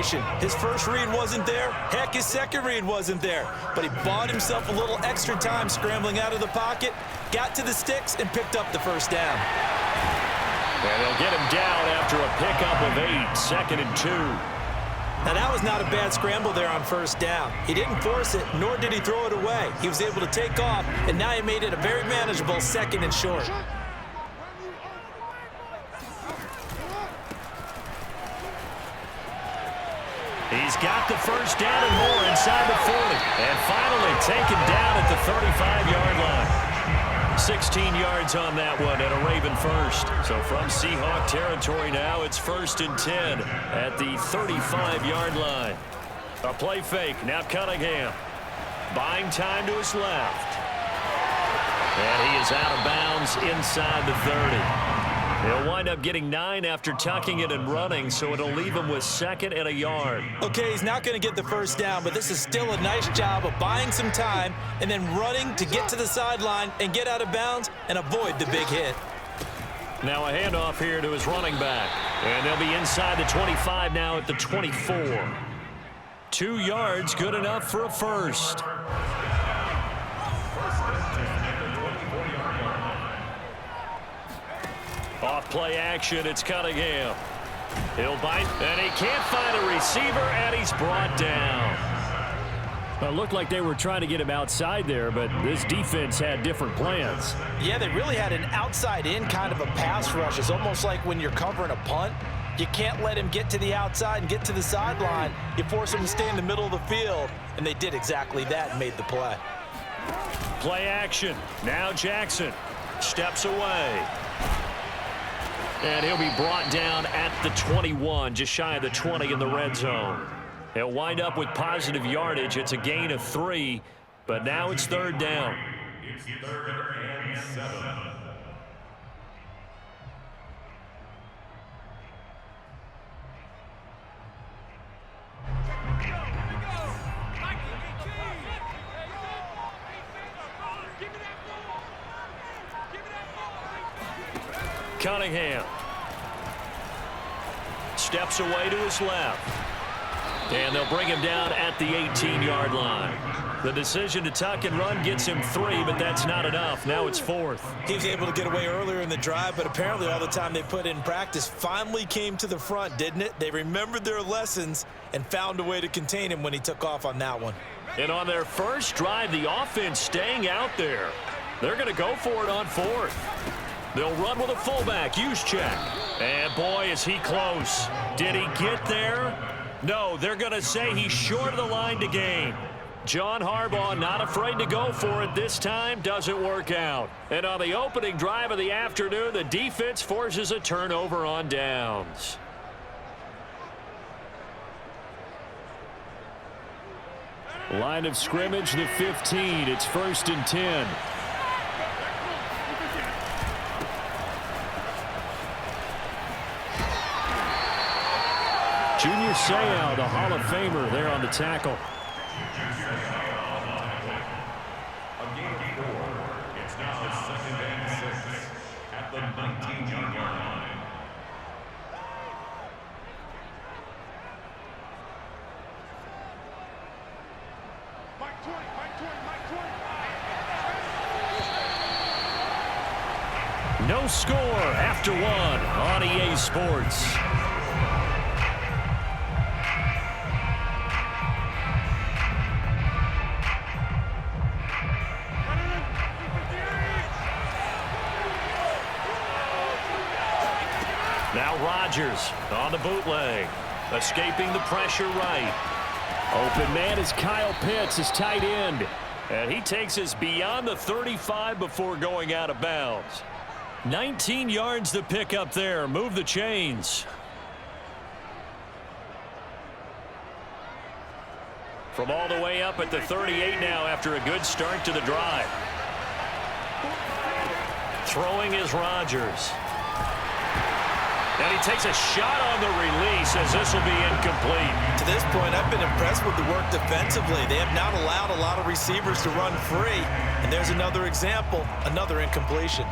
situation. His first read wasn't there. Heck, his second read wasn't there. But he bought himself a little extra time scrambling out of the pocket, got to the sticks, and picked up the first down. And they'll get him down after a pickup of 8, 2nd and 2. Now, that was not a bad scramble there on first down. He didn't force it, nor did he throw it away. He was able to take off, and now he made it a very manageable 2nd and short. He's got the first down and more inside the 40. And finally taken down at the 35-yard line. 16 yards on that one and a Raven first. So from Seahawk territory now, it's 1st and 10 at the 35-yard line. A play fake. Now Cunningham. Buying time to his left. And he is out of bounds inside the 30. He'll wind up getting 9 after tucking it and running, so it'll leave him with 2nd and a yard. Okay, he's not going to get the first down, but this is still a nice job of buying some time and then running to get to the sideline and get out of bounds and avoid the big hit. Now a handoff here to his running back. And they'll be inside the 25 now at the 24. 2 yards, good enough for a first. Off play action, it's Cunningham. He'll bite, and he can't find a receiver, and he's brought down. Well, it looked like they were trying to get him outside there, but this defense had different plans. Yeah, they really had an outside-in kind of a pass rush. It's almost like when you're covering a punt. You can't let him get to the outside and get to the sideline. You force him to stay in the middle of the field, and they did exactly that and made the play. Play action. Now Jackson steps away. And he'll be brought down at the 21, just shy of the 20 in the red zone. He'll wind up with positive yardage. It's a gain of 3, but now it's 3rd down. It's 3rd and 7. Cunningham steps away to his left. And they'll bring him down at the 18-yard line. The decision to tuck and run gets him 3, but that's not enough. Now it's 4th. He was able to get away earlier in the drive, but apparently all the time they put in practice finally came to the front, didn't it? They remembered their lessons and found a way to contain him when he took off on that one. And on their first drive, the offense staying out there. They're going to go for it on 4th. They'll run with a fullback, Juszczyk. And boy, is he close. Did he get there? No, they're going to say he's short of the line to gain. John Harbaugh not afraid to go for it this time. Doesn't work out. And on the opening drive of the afternoon, the defense forces a turnover on downs. Line of scrimmage, the 15. It's 1st and 10. Junior Seau, the Hall of Famer, there on the tackle. It's now 2nd and 6 at the 19-yard line. No score after 1 on EA Sports. Now Rodgers on the bootleg, escaping the pressure right. Open man is Kyle Pitts, his tight end. And he takes us beyond the 35 before going out of bounds. 19 yards to pick up there. Move the chains. From all the way up at the 38 now after a good start to the drive. Throwing is Rodgers. And he takes a shot on the release as this will be incomplete. To this point, I've been impressed with the work defensively. They have not allowed a lot of receivers to run free. And there's another example, another incompletion.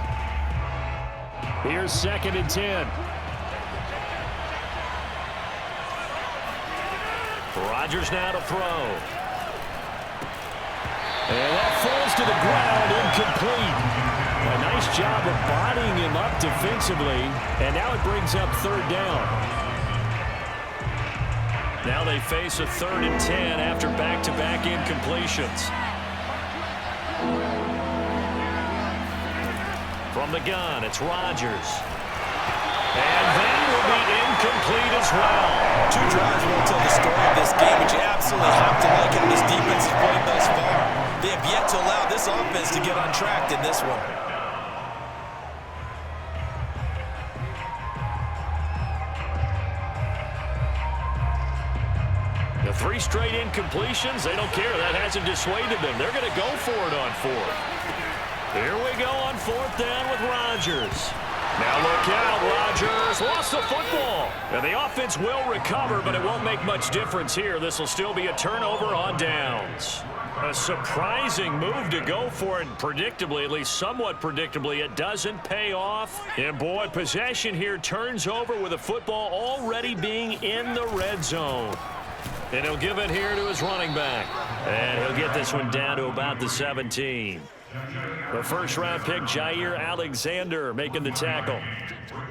Here's 2nd and 10. Rodgers now to throw. And that falls to the ground, incomplete. A nice job of bodying him up defensively, and now it brings up third down. Now they face a 3rd and 10 after back-to-back incompletions. From the gun, it's Rodgers. And that will be incomplete as well. 2 drives won't tell the story of this game, but you absolutely have to like how this defense has played thus far. They have yet to allow this offense to get untracked in this one. The 3 straight incompletions, they don't care. That hasn't dissuaded them. They're going to go for it on 4th. Here we go on 4th down with Rodgers. Now look out, Rodgers lost the football. And the offense will recover, but it won't make much difference here. This will still be a turnover on downs. A surprising move to go for it, and predictably, at least somewhat predictably, it doesn't pay off. And boy, possession here turns over with the football already being in the red zone. And he'll give it here to his running back. And he'll get this one down to about the 17. The first-round pick, Jair Alexander, making the tackle.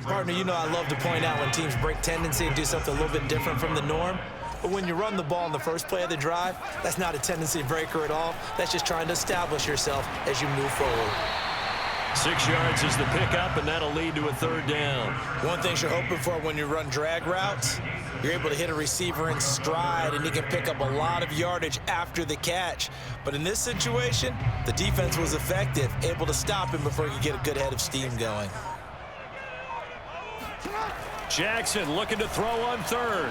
Partner, you know I love to point out when teams break tendency and do something a little bit different from the norm. But when you run the ball in the first play of the drive, that's not a tendency breaker at all. That's just trying to establish yourself as you move forward. 6 yards is the pickup, and that'll lead to a 3rd down. One thing you're hoping for when you run drag routes, you're able to hit a receiver in stride, and he can pick up a lot of yardage after the catch. But in this situation, the defense was effective, able to stop him before he could get a good head of steam going. Jackson looking to throw on 3rd.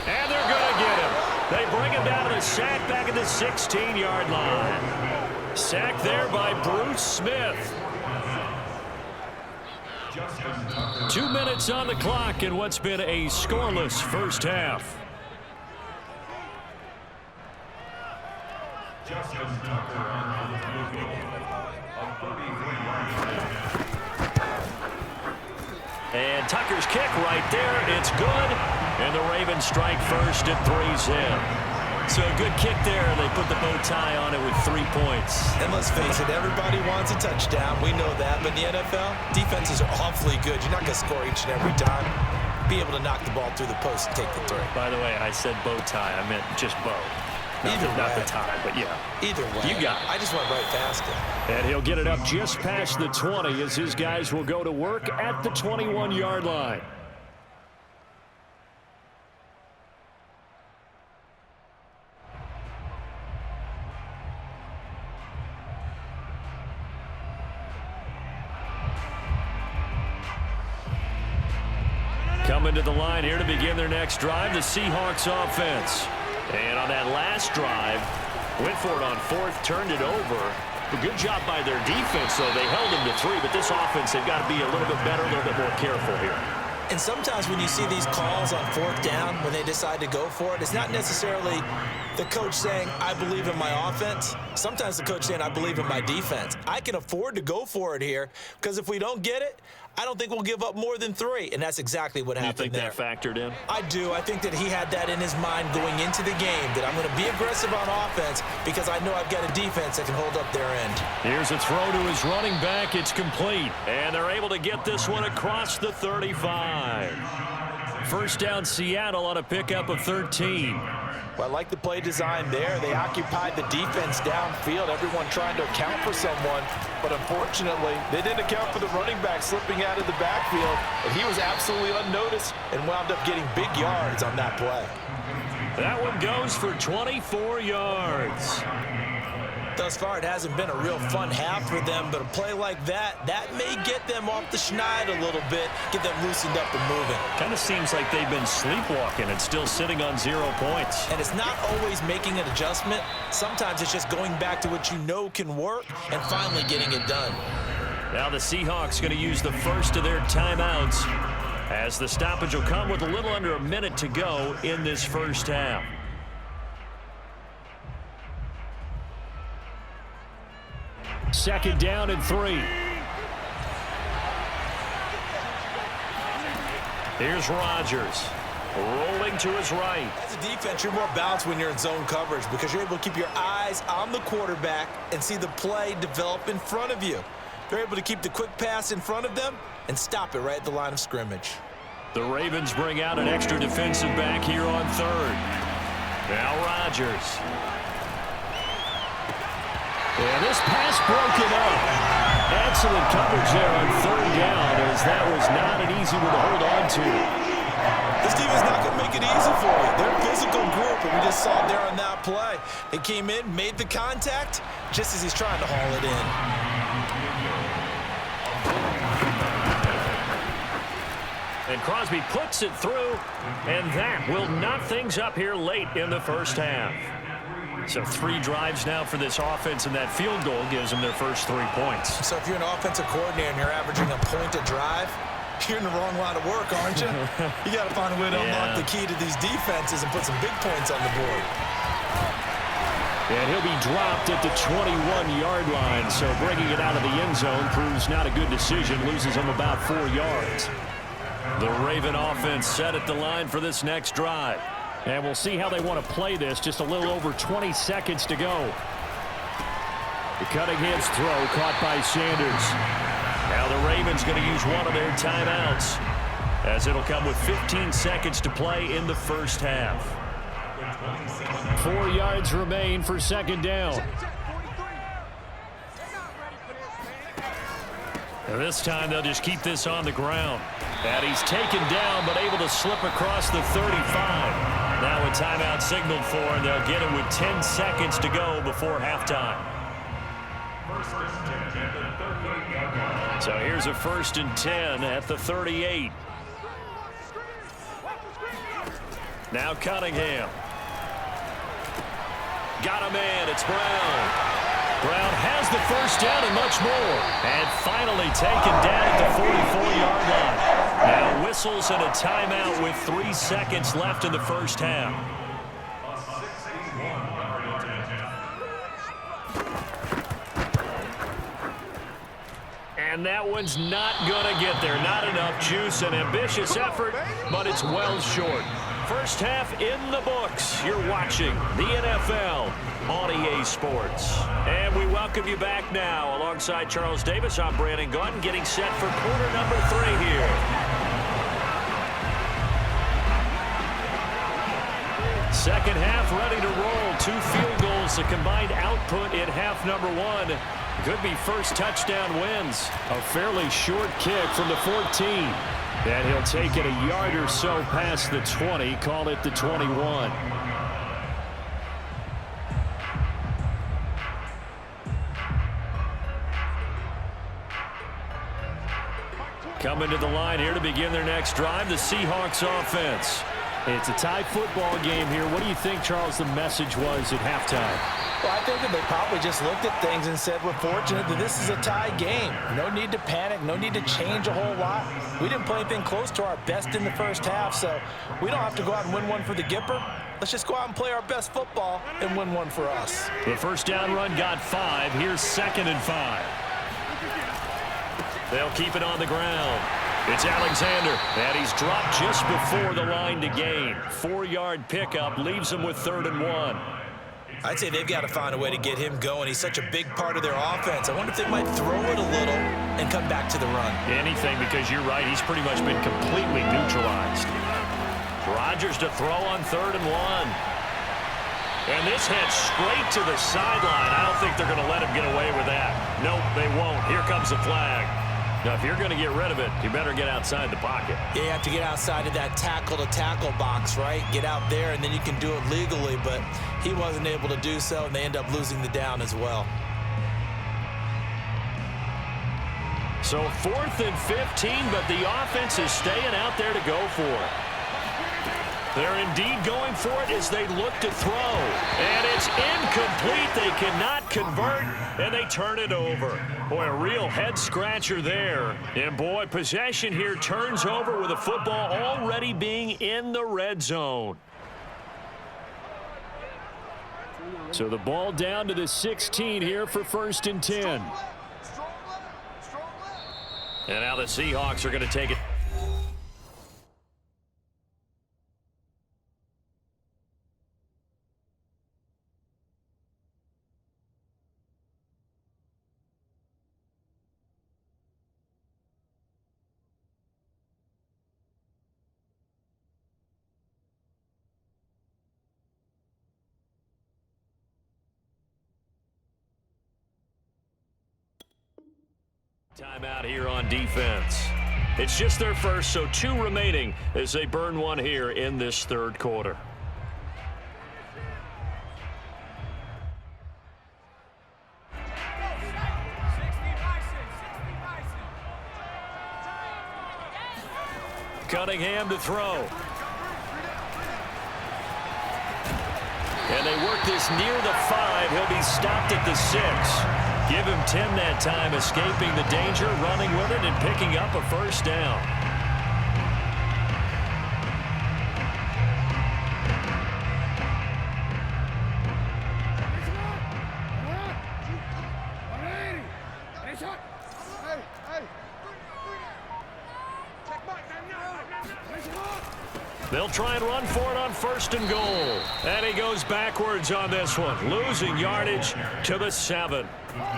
And they're going to get him. They bring him down to the sack back at the 16-yard line. Sacked there by Bruce Smith. 2 minutes on the clock in what's been a scoreless first half. And Tucker's kick right there. It's good. And the Ravens strike first at 3-zip. So a good kick there. They put the bow tie on it with 3 points. And let's face it, everybody wants a touchdown. We know that. But in the NFL, defenses are awfully good. You're not going to score each and every time. Be able to knock the ball through the post and take the 3. By the way, I said bow tie. I meant just bow. Not the tie, but yeah. Either way. You got it. I just went right past it. And he'll get it up just past the 20 as his guys will go to work at the 21-yard line. Coming to the line here to begin their next drive, the Seahawks offense. And on that last drive, went for it on 4th, turned it over. A good job by their defense, though. They held them to 3, but this offense, they've got to be a little bit better, a little bit more careful here. And sometimes when you see these calls on 4th down, when they decide to go for it, it's not necessarily the coach saying, I believe in my offense. Sometimes the coach saying, I believe in my defense. I can afford to go for it here because if we don't get it, I don't think we'll give up more than 3. And that's exactly what happened there. You think that factored in? I do. I think that he had that in his mind going into the game, that I'm going to be aggressive on offense because I know I've got a defense that can hold up their end. Here's a throw to his running back. It's complete. And they're able to get this one across the 35. First down Seattle on a pickup of 13. Well, I like the play design there. They occupied the defense downfield, everyone trying to account for someone. But unfortunately, they didn't account for the running back slipping out of the backfield. And he was absolutely unnoticed and wound up getting big yards on that play. That one goes for 24 yards. Thus far, it hasn't been a real fun half for them, but a play like that may get them off the schneid a little bit, get them loosened up and moving. Kind of seems like they've been sleepwalking and still sitting on 0 points. And it's not always making an adjustment. Sometimes it's just going back to what you know can work and finally getting it done. Now the Seahawks going to use the first of their timeouts as the stoppage will come with a little under a minute to go in this first half. Second down and 3. Here's Rodgers. rolling to his right. As a defense, you're more balanced when you're in zone coverage because you're able to keep your eyes on the quarterback and see the play develop in front of you. They're able to keep the quick pass in front of them and stop it right at the line of scrimmage. The Ravens bring out an extra defensive back here on third. Now Rodgers. And this pass broken up. Excellent coverage there on third down, as that was not an easy one to hold on to. This team is not going to make it easy for you. They're a physical group, and we just saw it there on that play. They came in, made the contact, just as he's trying to haul it in. And Crosby puts it through, and that will knock things up here late in the first half. So 3 drives now for this offense, and that field goal gives them their first 3 points. So if you're an offensive coordinator and you're averaging a point a drive, you're in the wrong line of work, aren't you? You got to find a way to unlock the key to these defenses and put some big points on the board. And he'll be dropped at the 21-yard line, so bringing it out of the end zone proves not a good decision, loses him about 4 yards. The Raven offense set at the line for this next drive. And we'll see how they want to play this. Just a little over 20 seconds to go. The Cunningham's throw caught by Sanders. Now the Ravens going to use one of their timeouts, as it'll come with 15 seconds to play in the first half. 4 yards remain for second down. And this time they'll just keep this on the ground. And he's taken down, but able to slip across the 35. Now a timeout signaled for, and they'll get it with 10 seconds to go before halftime. So here's a 1st and 10 at the 38. Now Cunningham. Got a man. It's Brown. Brown has the first down and much more. And finally taken down at the 44-yard line. Now whistles and a timeout with 3 seconds left in the first half. And that one's not going to get there. Not enough juice. An ambitious effort, but it's well short. First half in the books. You're watching the NFL on EA Sports. And we welcome you back now. Alongside Charles Davis, I'm Brandon Gunn, getting set for quarter number 3 here. Second half ready to roll. 2 field goals, the combined output in half number 1. Could be first touchdown wins. A fairly short kick from the 14. And he'll take it a yard or so past the 20. Call it the 21. Coming to the line here to begin their next drive, the Seahawks offense. It's a tie football game here. What do you think, Charles, the message was at halftime? Well, I think that they probably just looked at things and said, we're fortunate that this is a tie game. No need to panic. No need to change a whole lot. We didn't play anything close to our best in the first half, so we don't have to go out and win one for the Gipper. Let's just go out and play our best football and win one for us. The first down run got 5. Here's 2nd and 5. They'll keep it on the ground. It's Alexander, and he's dropped just before the line to gain. 4-yard pickup leaves him with 3rd and 1. I'd say they've got to find a way to get him going. He's such a big part of their offense. I wonder if they might throw it a little and come back to the run. Anything, because you're right, he's pretty much been completely neutralized. Rodgers to throw on 3rd and 1. And this heads straight to the sideline. I don't think they're going to let him get away with that. Nope, they won't. Here comes the flag. Now, if you're going to get rid of it, you better get outside the pocket. Yeah, you have to get outside of that tackle-to-tackle box, right? Get out there, and then you can do it legally, but he wasn't able to do so, and they end up losing the down as well. So 4th and 15, but the offense is staying out there to go for it. They're indeed going for it as they look to throw. And it's incomplete. They cannot convert, and they turn it over. Boy, a real head-scratcher there. And, boy, possession here turns over with a football already being in the red zone. So the ball down to the 16 here for 1st and 10. And now the Seahawks are going to take it. Timeout here on defense. It's just their first, so 2 remaining as they burn one here in this third quarter. Cunningham to throw. And they work this near the 5. He'll be stopped at the 6. Give him 10 that time, escaping the danger, running with it, and picking up a first down. They'll try and run for it on 1st and goal. And he goes backwards on this one, losing yardage to the 7.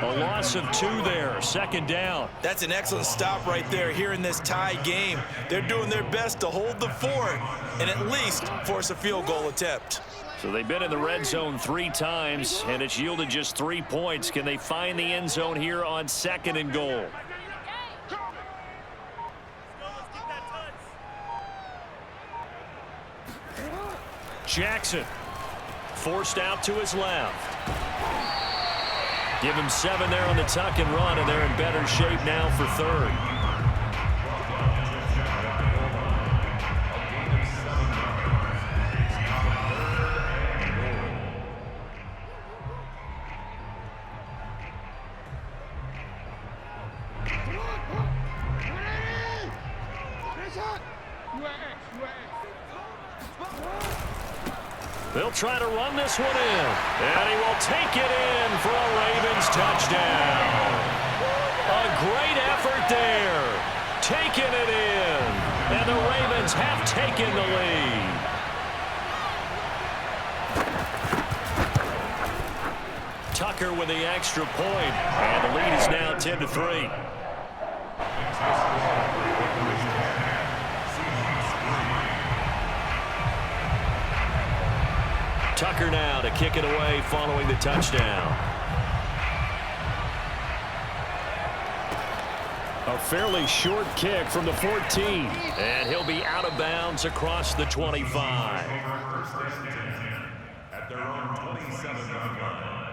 A loss of 2 there, 2nd down. That's an excellent stop right there here in this tie game. They're doing their best to hold the fort and at least force a field goal attempt. So they've been in the red zone 3 times, and it's yielded just 3 points. Can they find the end zone here on 2nd and goal? Jackson forced out to his left. Give him 7 there on the tuck and run, and they're in better shape now for 3rd. They'll try to run this one in, and he will take it in for a Ravens touchdown. A great effort there, taking it in, and the Ravens have taken the lead. Tucker with the extra point, and the lead is now 10-3. Tucker now to kick it away following the touchdown. A fairly short kick from the 14. And he'll be out of bounds across the 25. At their own 27-yard line.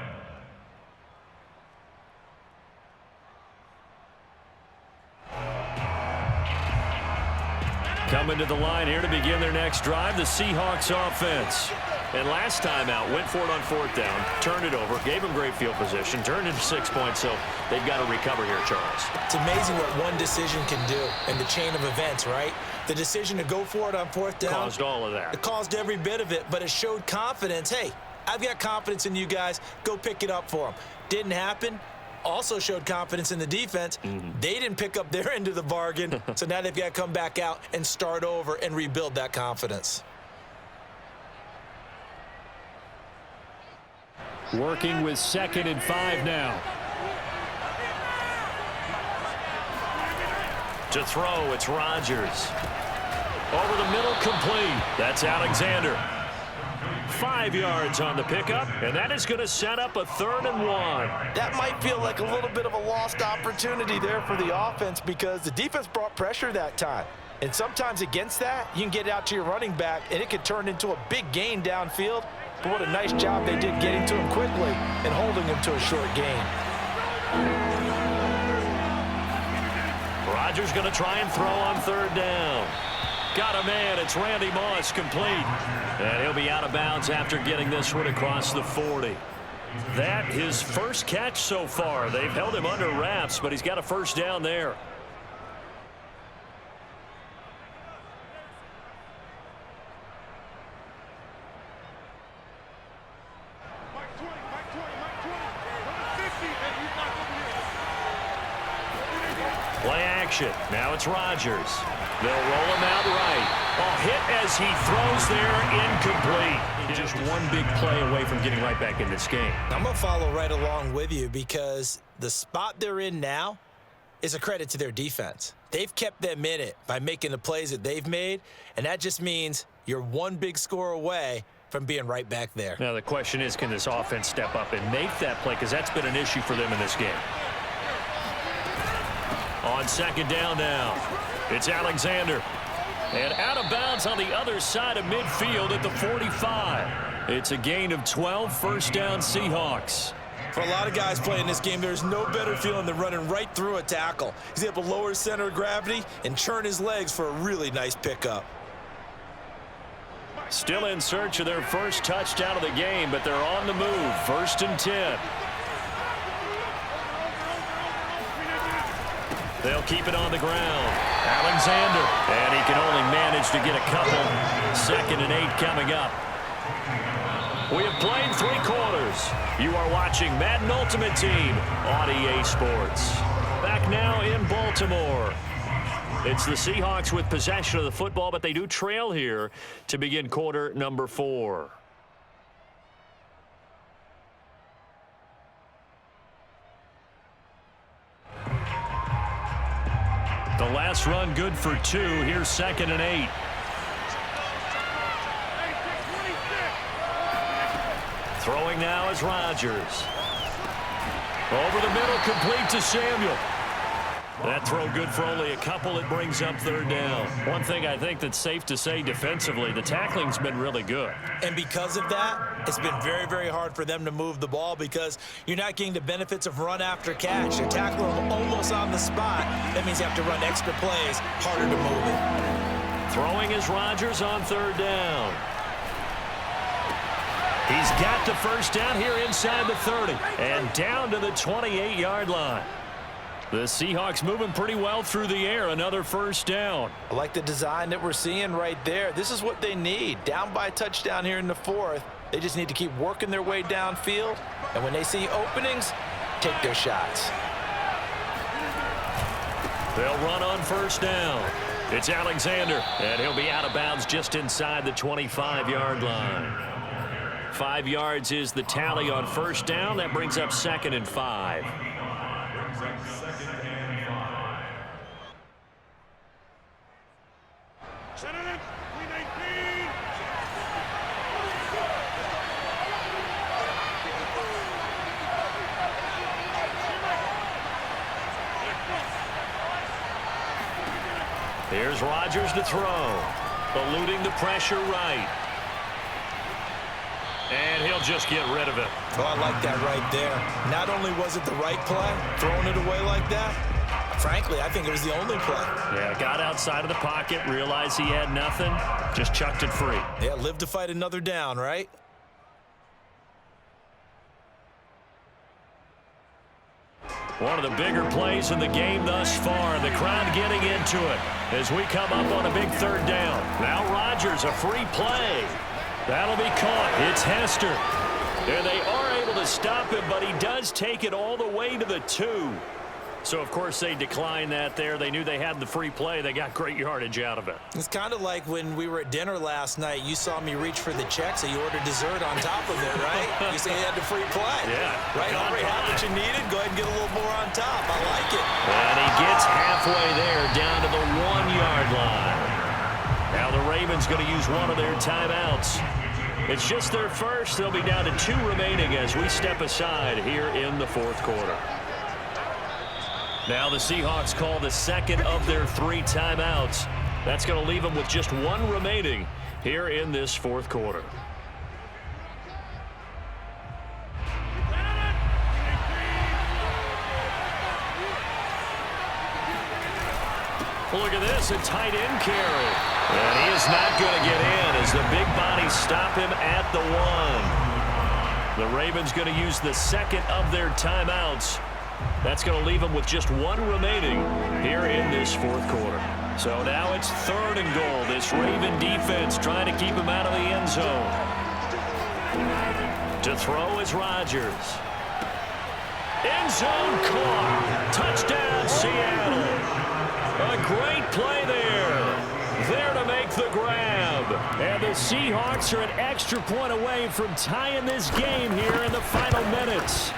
Coming to the line here to begin their next drive, the Seahawks offense. And last time out, went for it on 4th down, turned it over, gave them great field position, turned into 6 points, so they've got to recover here, Charles. It's amazing what one decision can do in the chain of events, right? The decision to go for it on 4th down. Caused all of that. It caused every bit of it, but it showed confidence. Hey, I've got confidence in you guys. Go pick it up for them. Didn't happen. Also showed confidence in the defense. They didn't pick up their end of the bargain, so now they've got to come back out and start over and rebuild that confidence. Working with 2nd and 5 now. To throw, it's Rodgers. Over the middle, complete. That's Alexander. 5 yards on the pickup, and that is going to set up a 3rd and 1. That might feel like a little bit of a lost opportunity there for the offense because the defense brought pressure that time. And sometimes against that, you can get out to your running back, and it could turn into a big gain downfield. But what a nice job they did getting to him quickly and holding him to a short gain. Rodgers going to try and throw on 3rd down. Got a man. It's Randy Moss, complete. And he'll be out of bounds after getting this one across the 40. That his first catch so far. They've held him under wraps, but he's got a first down there. Play action. Now it's Rodgers. They'll roll him out right. A hit as he throws there, incomplete. Just one big play away from getting right back in this game. I'm going to follow right along with you because the spot they're in now is a credit to their defense. They've kept them in it by making the plays that they've made, and that just means you're one big score away from being right back there. Now the question is, can this offense step up and make that play? Because that's been an issue for them in this game. On second down now, it's Alexander. And out of bounds on the other side of midfield at the 45. It's a gain of 12, first down Seahawks. For a lot of guys playing this game, there's no better feeling than running right through a tackle. He's able to lower his center of gravity and churn his legs for a really nice pickup. Still in search of their first touchdown of the game, but they're on the move. First and 10. They'll keep it on the ground. Alexander. And he can only manage to get a couple. Second and 8 coming up. We have played 3 quarters. You are watching Madden Ultimate Team on EA Sports. Back now in Baltimore. It's the Seahawks with possession of the football, but they do trail here to begin quarter number 4. The last run good for 2. Here's second and 8. Throwing now is Rodgers. Over the middle, complete to Samuel. That throw good for only a couple. It brings up third down. One thing I think that's safe to say defensively, the tackling's been really good. And because of that, it's been very, very hard for them to move the ball because you're not getting the benefits of run after catch. You're tackling them almost on the spot. That means you have to run extra plays, harder to move it. Throwing is Rodgers on third down. He's got the first down here inside the 30 and down to the 28-yard line. The Seahawks moving pretty well through the air. Another first down. I like the design that we're seeing right there. This is what they need. Down by a touchdown here in the 4th. They just need to keep working their way downfield. And when they see openings, take their shots. They'll run on first down. It's Alexander. And he'll be out of bounds just inside the 25-yard line. 5 yards is the tally on first down. That brings up second and 5. Here's Rodgers to throw. Eluding the pressure right. And he'll just get rid of it. Oh, I like that right there. Not only was it the right play, throwing it away like that, frankly, I think it was the only play. Yeah, got outside of the pocket, realized he had nothing, just chucked it free. Yeah, live to fight another down, right? One of the bigger plays in the game thus far. The crowd getting into it as we come up on a big third down. Now Rodgers, a free play. That'll be caught. It's Hester. And they are able to stop him, but he does take it all the way to the 2. So, of course, they declined that there. They knew they had the free play. They got great yardage out of it. It's kind of like when we were at dinner last night. You saw me reach for the check, so you ordered dessert on top of it, right? You say you had the free play. Yeah. Right? Already had what you needed. Go ahead and get a little more on top. I like it. And he gets halfway there down to the 1-yard line. Now the Ravens going to use one of their timeouts. It's just their first. They'll be down to 2 remaining as we step aside here in the 4th quarter. Now the Seahawks call the second of their 3 timeouts. That's going to leave them with just 1 remaining here in this 4th quarter. Look at this, a tight end carry. And he is not going to get in as the big bodies stop him at the 1. The Ravens going to use the second of their timeouts. That's going to leave them with just 1 remaining here in this 4th quarter. So now it's 3rd and goal. This Raven defense trying to keep him out of the end zone. To throw is Rodgers. End zone caught. Touchdown, Seattle. A great play there. There to make the grab. And the Seahawks are an extra point away from tying this game here in the final minutes.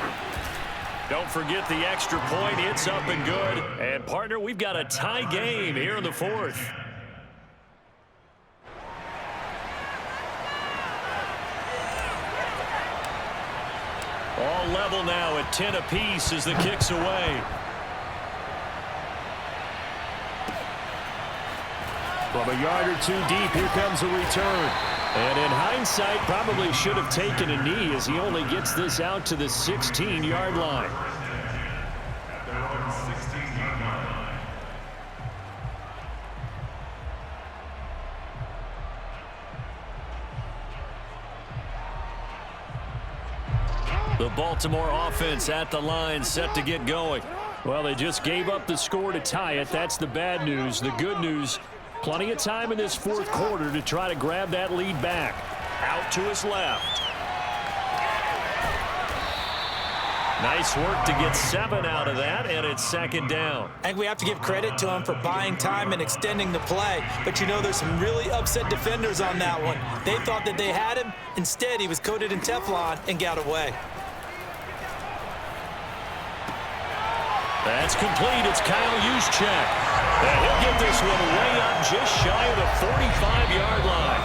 Don't forget the extra point. It's up and good. And, partner, we've got a tie game here in the 4th. All level now at 10 apiece as the kick's away. From a yard or two deep, here comes a return. And in hindsight, probably should have taken a knee as he only gets this out to the 16-yard line. At their own 16-yard line. The Baltimore offense at the line, set to get going. Well, they just gave up the score to tie it. That's the bad news. The good news, plenty of time in this fourth quarter to try to grab that lead back. Out to his left. Nice work to get 7 out of that, and it's second down. I think we have to give credit to him for buying time and extending the play. But, you know, there's some really upset defenders on that one. They thought that they had him. Instead, he was coated in Teflon and got away. That's complete. It's Kyle Juszczyk. And he'll get this one way up just shy of the 45-yard line.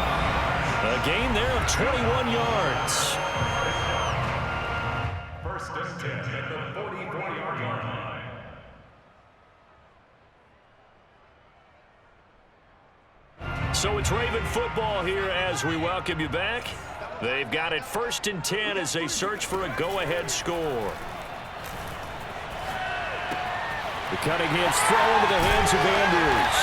A gain there of 21 yards. First and 10 at the 44-yard line. So it's Raven football here as we welcome you back. They've got it first and 10 as they search for a go-ahead score. The Cunningham's throw into the hands of Andrews.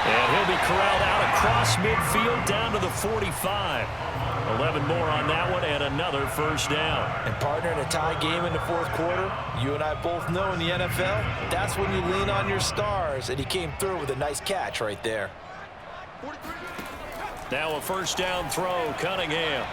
And he'll be corralled out across midfield down to the 45. 11 more on that one and another first down. And partner, in a tie game in the fourth quarter, you and I both know in the NFL, that's when you lean on your stars. And he came through with a nice catch right there. Now a first down throw, Cunningham.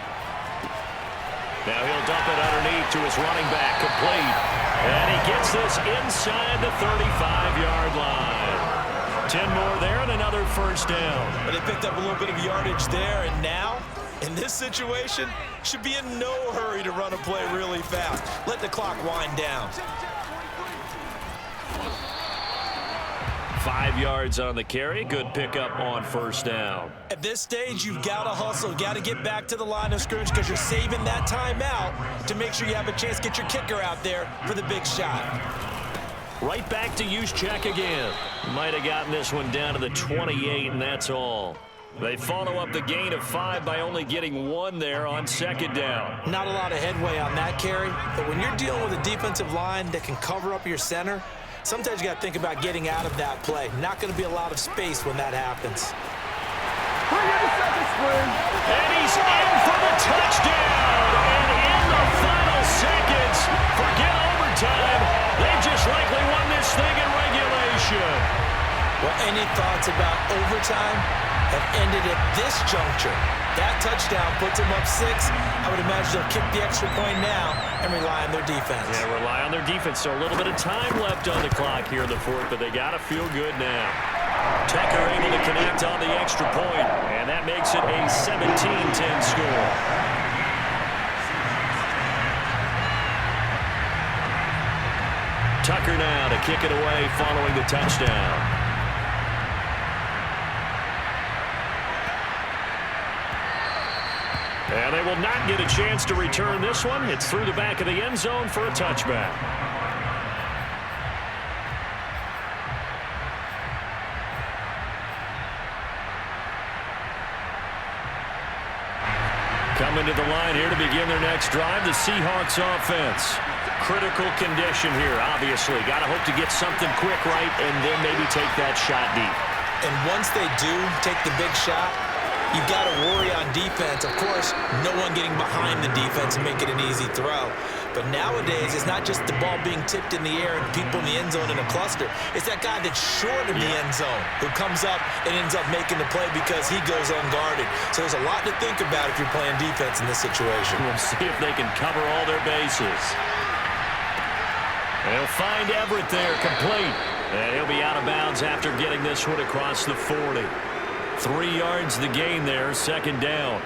Now he'll dump it underneath to his running back, complete. And he gets this inside the 35-yard line. 10 more there and another first down. But they picked up a little bit of yardage there, and now, in this situation, should be in no hurry to run a play really fast. Let the clock wind down. 5 yards on the carry. Good pickup on first down. At this stage, you've got to hustle. Got to get back to the line of scrimmage because you're saving that timeout to make sure you have a chance to get your kicker out there for the big shot. Right back to Juszczyk again. Might have gotten this one down to the 28, and that's all. They follow up the gain of 5 by only getting 1 there on second down. Not a lot of headway on that carry, but when you're dealing with a defensive line that can cover up your center, sometimes you got to think about getting out of that play. Not going to be a lot of space when that happens. And he's in for the touchdown. And in the final seconds, forget overtime. They just likely won this thing in regulation. Well, any thoughts about overtime have ended at this juncture. That touchdown puts them up 6. I would imagine they'll kick the extra point now and rely on their defense. Yeah, rely on their defense. So a little bit of time left on the clock here in the fourth, but they got to feel good now. Tucker able to connect on the extra point, and that makes it a 17-10 score. Tucker now to kick it away following the touchdown. And they will not get a chance to return this one. It's through the back of the end zone for a touchback. Coming to the line here to begin their next drive, the Seahawks offense. Critical condition here, obviously. Got to hope to get something quick right and then maybe take that shot deep. And once they do take the big shot, you've got to worry on defense. Of course, no one getting behind the defense and make it an easy throw. But nowadays, it's not just the ball being tipped in the air and people in the end zone in a cluster. It's that guy that's short of the end zone who comes up and ends up making the play because he goes unguarded. So there's a lot to think about if you're playing defense in this situation. We'll see if they can cover all their bases. They'll find Everett there, complete. And he'll be out of bounds after getting this one across the 40. 3 yards the gain there, second down.